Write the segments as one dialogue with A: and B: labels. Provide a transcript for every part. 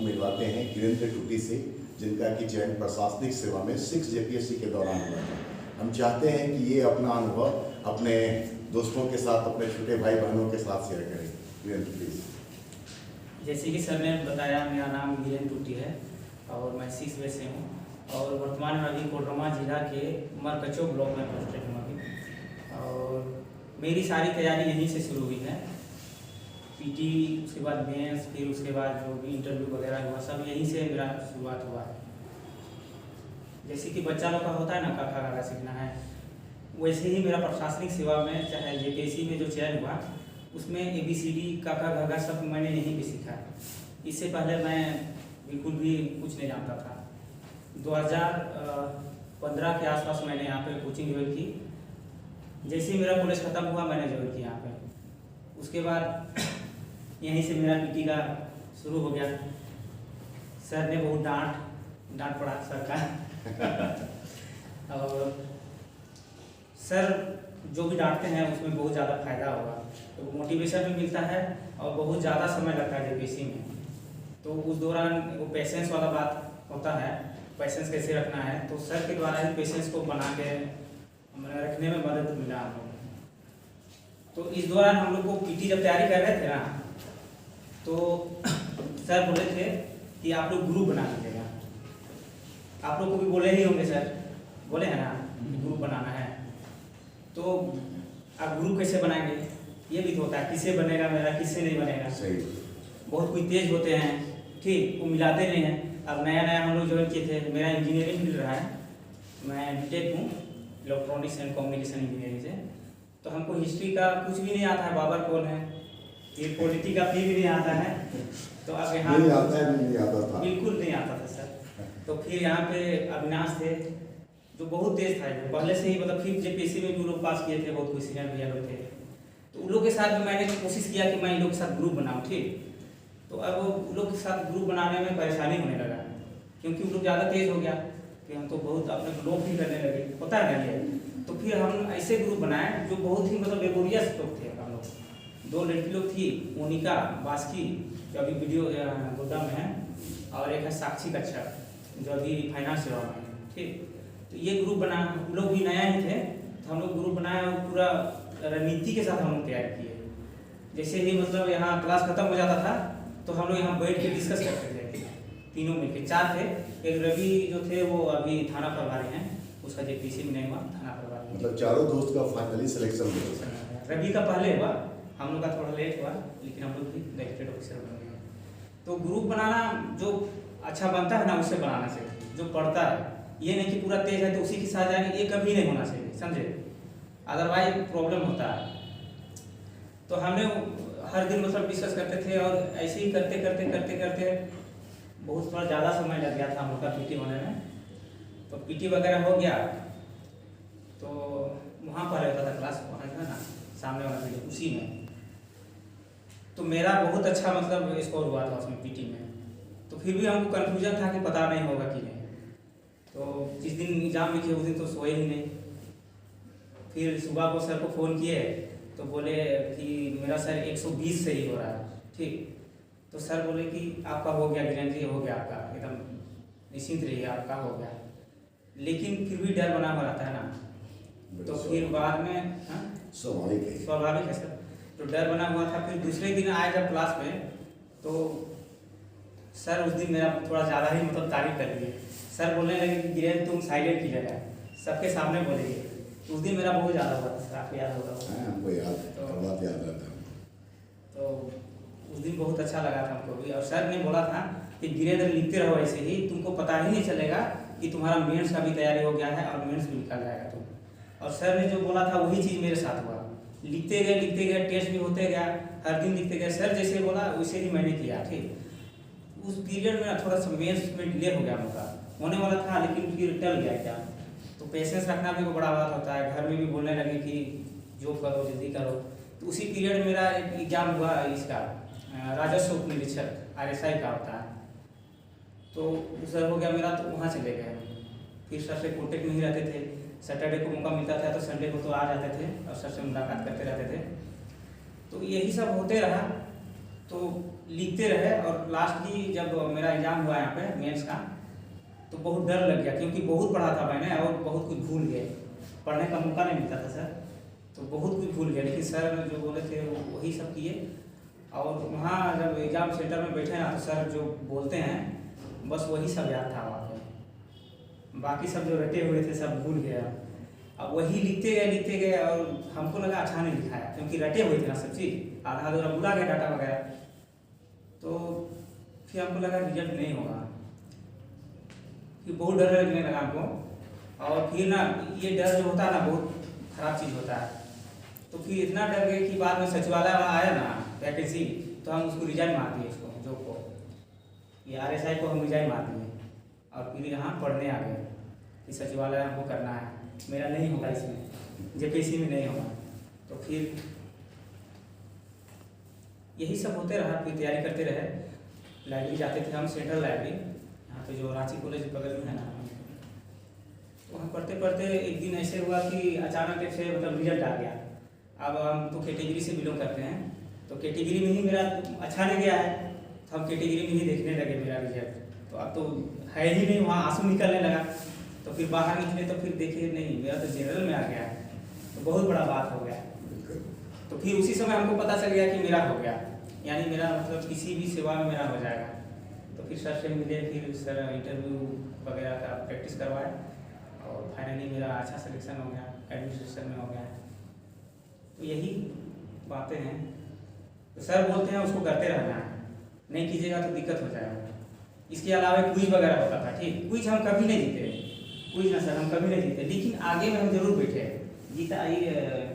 A: आपको मिलवाते हैं गिरेंद्र टूटी से, जिनका कि चयन प्रशासनिक सेवा में 6 जेपीएससी के दौरान हुआ है। हम चाहते हैं कि ये अपना अनुभव अपने दोस्तों के साथ, अपने छोटे भाई बहनों के साथ शेयर करें। गिरेंद्र प्लीज।
B: जैसे कि सर ने बताया, मेरा नाम गिरेंद्र टूटी है और मैं 6 बजे से हूँ और वर्तमान में अभी कोडरमा जिला के मरकचो ब्लॉक में पोस्टेड हूँ अभी। और मेरी सारी तैयारी यहीं से शुरू हुई है। पीटी, उसके बाद मेंस, फिर उसके बाद जो भी इंटरव्यू वगैरह हुआ, सब यहीं से मेरा शुरुआत हुआ है। जैसे कि बच्चा लोग का होता है ना, काका काका सीखना है, वैसे ही मेरा प्रशासनिक सेवा में चाहे जेपीएससी में जो चयन हुआ उसमें ABCD काका घाघा सब मैंने यहीं पे सीखा। इससे पहले मैं बिल्कुल भी कुछ नहीं जानता था। 2015 के आसपास मैंने यहाँ पे कोचिंग ज्वाइन की। जैसे ही मेरा कॉलेज ख़त्म हुआ मैंने ज्वाइन किया यहाँ पे। उसके बाद यहीं से मेरा पीटी का शुरू हो गया। सर ने बहुत डांट पड़ा सर का और सर जो भी डांटते हैं उसमें बहुत ज़्यादा फायदा होगा, तो मोटिवेशन भी मिलता है और बहुत ज़्यादा समय लगता है जेपीएससी में। तो उस दौरान वो पेशेंस वाला बात होता है, पेशेंस कैसे रखना है, तो सर के द्वारा ही पेशेंस को बना के रखने में मदद मिला हम लोग। तो इस दौरान हम लोग को पीटी जब तैयारी कर रहे थे ना, तो सर बोले थे कि आप लोग ग्रुप बना लीजिएगा। आप लोग को भी बोले ही होंगे सर, बोले हैं ना ग्रुप बनाना है। तो आप ग्रुप कैसे बनाएंगे, ये भी तो होता है, किससे बनेगा मेरा, किससे नहीं बनेगा।
A: सही।
B: बहुत कोई तेज होते हैं, ठीक, वो मिलाते नहीं हैं। अब नया हम लोग ज्वाइन किए थे, मेरा इंजीनियरिंग मिल रहा है, मैं बीटेक हूँ इलेक्ट्रॉनिक्स एंड कम्युनिकेशन इंजीनियरिंग से। तो हमको हिस्ट्री का कुछ भी नहीं आता है, बाबर कौन है, ये पॉलिटी का भी नहीं आता है। तो अब यहाँ
A: नहीं आता था,
B: बिल्कुल नहीं आता था सर। तो फिर यहाँ पे अविनाश थे जो बहुत तेज था, पहले से ही मतलब फिर जेपीएससी में भी लोग पास किए थे, बहुत कोई सीनियर भैया लोग थे। तो उन लोग के साथ भी मैंने कोशिश किया कि मैं इन लोग के साथ ग्रुप बनाऊँ, ठीक। तो अब उन लोग के साथ ग्रुप बनाने में परेशानी होने लगा, क्योंकि उन लोग ज़्यादा तेज हो गया कि हम तो बहुत अपने को लोग भी करने लगे, होता है ना ये। तो फिर हम ऐसे ग्रुप बनाए जो बहुत ही मतलब लेबोरियस लोग थे। हम लोग 2 लड़की लोग थी, मोनिका बास्की जो अभी वीडियो गोड्डा में है, और एक है साक्षी कच्छप जो अभी फाइनेंस सेवा में है, ठीक। तो ये ग्रुप बना, हम लोग भी नया ही थे, तो हम लोग ग्रुप बनाए और पूरा रणनीति के साथ हम लोग तैयारी किए। जैसे ही मतलब यहाँ क्लास खत्म हो जाता था तो हम लोग यहाँ बैठ के डिस्कस करते थे, तीनों मिलकर, 4 थे। एक रवि जो थे वो अभी थाना प्रभारी हैं, उसका जेपीएससी में नहीं हुआ, थाना प्रभारी।
A: मतलब चारों दोस्त का फाइनली सिलेक्शन हुआ।
B: रवि का पहले हुआ, हम लोग का थोड़ा लेट हुआ, लेकिन हम लोग भी गैजेटेड ऑफिसर बन गए। तो ग्रुप बनाना जो अच्छा बनता है ना, उससे बनाना चाहिए, जो पढ़ता है। ये नहीं कि पूरा तेज है तो उसी के साथ जाएंगे, ये कभी नहीं होना चाहिए, समझे, अदरवाइज प्रॉब्लम होता है। तो हमने हर दिन मतलब डिस्कस करते थे और ऐसे ही करते बहुत थोड़ा ज़्यादा समय लग गया था हम लोग का पीटी होने में। तो पीटी वगैरह हो गया तो वहाँ पर रहता था क्लास, वहाँ था ना सामने वाला पीटी, उसी में। तो मेरा बहुत अच्छा मतलब स्कोर हुआ था उसमें पीटी में। तो फिर भी हमको कन्फ्यूजन था कि पता नहीं होगा कि नहीं। तो जिस दिन एग्जाम लिखे उस दिन तो सोए ही नहीं। फिर सुबह को सर को फ़ोन किए तो बोले कि मेरा सर 120 से ही हो रहा है, ठीक। तो सर बोले कि आपका हो गया गिरेंद्र जी, हो गया आपका, एकदम निश्चिंत रहिए, आपका हो गया। लेकिन फिर भी डर बना हुआ रहता है ना। तो फिर बाद में स्वाभाविक है सर, तो डर बना हुआ था। फिर दूसरे दिन आए जब क्लास में, तो सर उस दिन मेरा थोड़ा ज़्यादा ही मतलब तारीफ कर लिए। सर बोलने लगे कि गिरेंद्र तुम साइलेंट की जगह सबके सामने बोलेंगे। उस दिन मेरा बहुत ज़्यादा हुआ था सर, आपको याद होगा।
A: हमको याद रहता।
B: तो उस दिन बहुत अच्छा लगा था हमको भी। और सर ने बोला था कि गिरेंद्र लिखते रहो ऐसे ही, तुमको पता ही नहीं चलेगा कि तुम्हारा मेंस का भी तैयारी हो गया है और मेंस भी निकल जाएगा तुम। और सर ने जो बोला था वही चीज़ मेरे साथ हुआ। लिखते गए, टेस्ट भी होते गया, हर दिन लिखते गए। सर जैसे बोला वैसे ही मैंने किया, ठीक। उस पीरियड में थोड़ा सा मेंस में डिले हो गया, मौका होने वाला था लेकिन फिर टल गया क्या। तो पेशेंस रखना भी बड़ा बात होता है। घर में भी बोलने लगे कि जो करो जल्दी करो। तो उसी पीरियड मेरा एक एग्जाम हुआ इसका राजस्व उप निरीक्षक RSI का होता है। तो सर हो गया मेरा, तो वहाँ चले गए। फिर सर से कॉन्टेक्ट में ही रहते थे। सैटरडे को मौका मिलता था तो संडे को तो आ जाते थे और सर से मुलाकात करते रहते थे। तो यही सब होते रहा। तो लिखते रहे और लास्टली जब मेरा एग्ज़ाम हुआ यहाँ पे मेंस का, तो बहुत डर लग गया क्योंकि बहुत पढ़ा था मैंने और बहुत कुछ भूल गए, पढ़ने का मौका नहीं मिलता था सर, तो बहुत कुछ भूल गया। लेकिन सर जो बोले थे वो वही सब किए। और वहाँ जब एग्ज़ाम सेंटर में बैठे ना तो सर जो बोलते हैं बस वही सब याद था वहाँ पे, बाकी सब जो रटे हुए थे सब भूल गया। अब वही लिखते गए और हमको लगा अच्छा नहीं लिखा है क्योंकि रटे हुए थे ना सब चीज़, आधा अधूरा भुला गया डाटा वगैरह। तो फिर हमको लगा रिजल्ट नहीं होगा, फिर बहुत डर लगने लगा हमको। और फिर ना ये डर जो होता है ना बहुत ख़राब चीज़ होता है। तो फिर इतना डर गए कि बाद में सचिवालय वाला आया ना वैकेंसी, तो हम उसको रिजाइन मार दिए, इसको जॉब को, ये RSI को हम रिजाइन मार दिए और फिर यहाँ पढ़ने आ गए कि सचिवालय हमको करना है, मेरा नहीं होगा इसमें, JPSC में नहीं होगा। तो फिर यही सब होते रहा, फिर तैयारी करते रहे। लाइब्रेरी जाते थे हम, सेंट्रल लाइब्रेरी यहाँ पे जो रांची कॉलेज बगल में है ना, तो वहाँ पढ़ते पढ़ते एक दिन ऐसे हुआ कि अचानक से मतलब रिजल्ट आ गया। अब हम तो कैटेगरी से बिलोंग करते हैं, तो कैटेगरी में ही मेरा अच्छा नहीं गया है, तो हम कैटेगरी में ही देखने लगे मेरा रिजल्ट। तो अब तो है ही नहीं, वहाँ आंसू निकलने लगा। तो फिर बाहर निकले तो फिर देखे नहीं, मेरा तो जनरल में आ गया है, तो बहुत बड़ा बात हो गया। तो फिर उसी समय हमको पता चल गया कि मेरा हो गया, यानी मेरा मतलब किसी भी सेवा में मेरा हो जाएगा। तो फिर सर से मिले, फिर सर इंटरव्यू वगैरह का प्रैक्टिस करवाए और फाइनली मेरा अच्छा सिलेक्शन हो गया, एडमिनिस्ट्रेशन में हो गया। तो यही बातें हैं। तो सर बोलते हैं उसको करते रहना है, नहीं कीजिएगा तो दिक्कत हो जाएगा। इसके अलावा क्विज वगैरह होता था, ठीक, क्विज हम कभी नहीं जीते, क्विज ना सर हम कभी नहीं जीते, लेकिन आगे में हम जरूर बैठे। जीता ये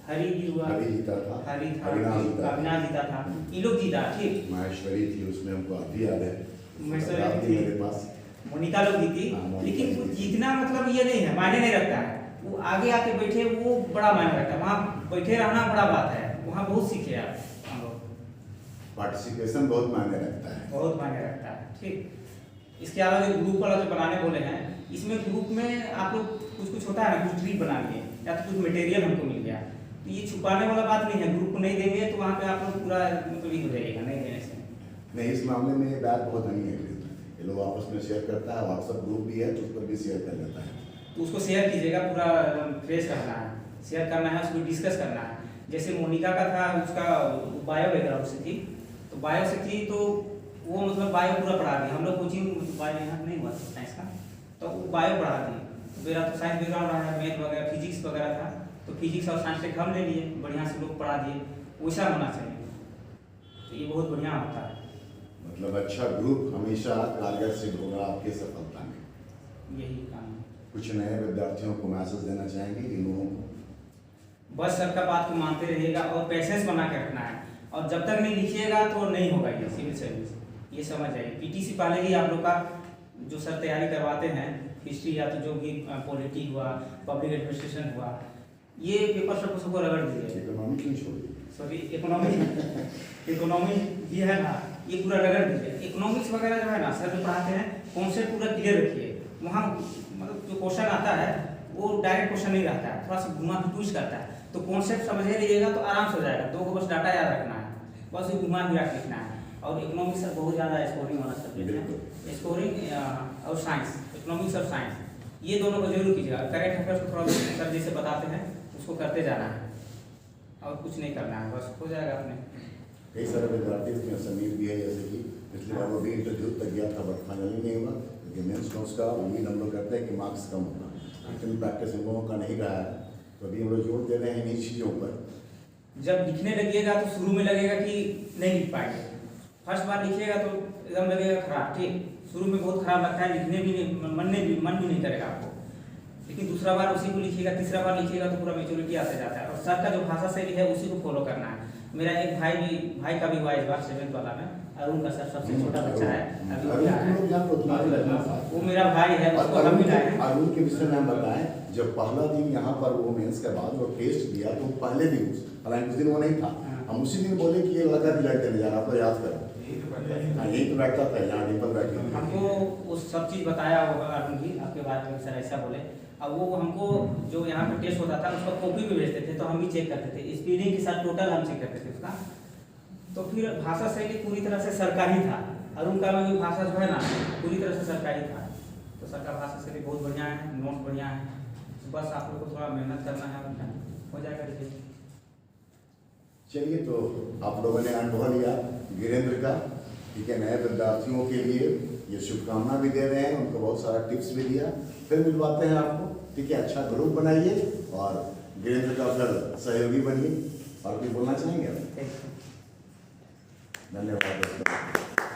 B: हरी भी हुआ,
A: हरी जीता था,
B: हरी था,
A: अविनाश
B: जीता था, ये लोग जीता, ठीक।
A: महेश्वरी थी उसमें, हमको अभी याद है,
B: महेश्वरी थी
A: मेरे पास,
B: मोनिका लोग जीती। लेकिन वो जीतना मतलब ये नहीं है, मायने नहीं रखता है, वो आगे आके बैठे वो बड़ा मायने रखता है। वहाँ बैठे रहना बड़ा बात है, वहाँ बहुत सीखे आप हम लोग,
A: पार्टिसिपेशन बहुत मायने रखता है,
B: बहुत मायने रखता है, ठीक। इसके अलावा जो ग्रुप वाला जो बनाने बोले हैं, इसमें ग्रुप में आप लोग कुछ होता है ना, कुछ ट्रिक बना लिए या तो कुछ मटेरियल हमको मिल गया, तो ये छुपाने वाला बात नहीं है। ग्रुप को नहीं देंगे तो वहाँ पे आप लोग पूरा मतलब ही हो जाएगा नहीं देने से।
A: नहीं, इस मामले में ये बात बहुत नहीं है, ये लोग आपस में शेयर करता है, व्हाट्सएप ग्रुप भी है तो उस पर भी शेयर कर लेता है।
B: तो उसको शेयर कीजिएगा, पूरा फ्रेश रखना है, शेयर करना है, उसको डिस्कस करना है। जैसे मोनिका का था, उसका बायो बैकग्राउंड से थी, तो बायो से थी तो वो मतलब बायो पूरा पढ़ा दी। हम लोग कोचिंग बायो यहाँ नहीं हुआ साइंस का, तो वो बायो पढ़ा दी। मेरा तो साइंस बैकग्राउंड रहा है, मैथ वगैरह फिजिक्स वगैरह था, तो फिजिक्स और साइंस से हम ले लिए, बढ़िया से लोग पढ़ा दिए, वैसा होना चाहिए। तो ये बहुत बढ़िया होता है,
A: मतलब अच्छा ग्रुप हमेशा कारगर सिद्ध होगा आपकी सफलता में,
B: यही काम है।
A: कुछ नए विद्यार्थियों को मैसेज देना चाहेंगे इन लोगों को?
B: बस सर का बात को मानते रहिएगा और पेशेंस बना के रखना है, और जब तक नहीं लिखिएगा तो नहीं होगा ये सिविल सर्विस, ये समझ जाइए। PTC पहले ही आप लोग का जो सर तैयारी करवाते हैं, हिस्ट्री या तो जो भी पॉलिटी हुआ, पब्लिक एडमिनिस्ट्रेशन हुआ, ये पेपर सबको रगड़ दीजिए।
A: इकोनॉमी क्यों छोड़ी?
B: सॉरी, इकोनॉमी भी है ना, ये पूरा रगड़ दीजिए। इकोनॉमिक्स वगैरह जो है ना सर जो पढ़ाते हैं, कॉन्सेप्ट पूरा क्लियर रखिए। वहाँ मतलब जो क्वेश्चन आता है वो डायरेक्ट क्वेश्चन नहीं रहता है, थोड़ा सा घुमा के ट्विस्ट करता है, तो कॉन्सेप्ट समझ लीजिएगा तो आराम से हो जाएगा। 2 को बस डाटा याद रखना है, बस ये घुमा फिरा के लिखना है। और इकोनॉमिक्स सर बहुत ज़्यादा स्कोरिंग वाला सब्जेक्ट है, स्कोरिंग और साइंस, इकोनॉमिक्स और साइंस, ये दोनों को जरूर कीजिएगा। करेंट अफेयर्स को थोड़ा सर जैसे बताते हैं उसको करते जाना है, और कुछ नहीं करना है, बस हो जाएगा अपने।
A: कई सारे विद्यार्थी इसमें समीर भी है, जैसे कि पिछली बार वो भी इंटरव्यू तक गया था बट फाइनल नहीं हुआ, क्योंकि मेंस में उसका वही नंबर करते हैं कि मार्क्स कम होगा। लेकिन प्रैक्टिस इन लोगों का नहीं रहा है, तो अभी हम लोग जोर दे रहे हैं इन चीज़ों पर।
B: जब लिखने लगिएगा तो शुरू में लगेगा कि नहीं लिख पाएंगे, फर्स्ट बार लिखिएगा तो एकदम लगेगा खराब, ठीक, शुरू में बहुत खराब लगता है, लिखने भी नहीं, मन भी नहीं करेगा आपको। लेकिन दूसरा बार उसी को लिखिएगा, तीसरा बार लिखिएगा तो पूरा मेच्योरिटी आते जाता है। और सर का जो भाषा शैली है उसी को फॉलो करना है। मेरा एक भाई का भी हुआ इस बार 7th वाला में, अरुण का सर सबसे छोटा बच्चा है, अभी वो मेरा भाई है, उसको हम मिलाए हैं।
A: अरुण के विषय में हम बताएं, जब पहला दिन यहाँ पर वो मेंस के बाद वो टेस्ट दिया तो पहले दिन, हालांकि उस दिन वो नहीं था, हम उसी दिन बोले कि ये लड़का रिजल्ट देने जा रहा, आप तो याद करो, यही तो बैठता था, यहाँ डिम्पल बैठी थी।
B: हमको वो सब चीज़ बताया होगा अरुण भी आपके बारे में, सर ऐसा बोले। अब वो हमको जो यहाँ पर टेस्ट होता था उसका कॉपी भी भेजते थे, तो हम भी चेक करते थे, स्पीडिंग के साथ टोटल हम चेक करते थे उसका। तो फिर भाषा शैली पूरी तरह से सरकारी था। अरुण का भी भाषा जो है ना पूरी तरह से सरकारी था। तो सरकार भाषा शैली बहुत बढ़िया है, नोट बढ़िया है। बस आप लोग को थोड़ा मेहनत करना है और क्या हो जाएगा। देखिए
A: चलिए, तो आप लोगों ने अनुभव लिया वीरेंद्र का, ठीक है। नए विद्यार्थियों के लिए ये शुभकामना भी दे रहे हैं, उनको बहुत सारा टिप्स भी दिया। फिर मिलवाते हैं आपको, ठीक है। अच्छा ग्रुप बनाइए और वीरेंद्र का फिर सहयोगी बनिए। और कुछ बोलना चाहेंगे?
B: ठीक है।
A: धन्यवाद दोस्तों।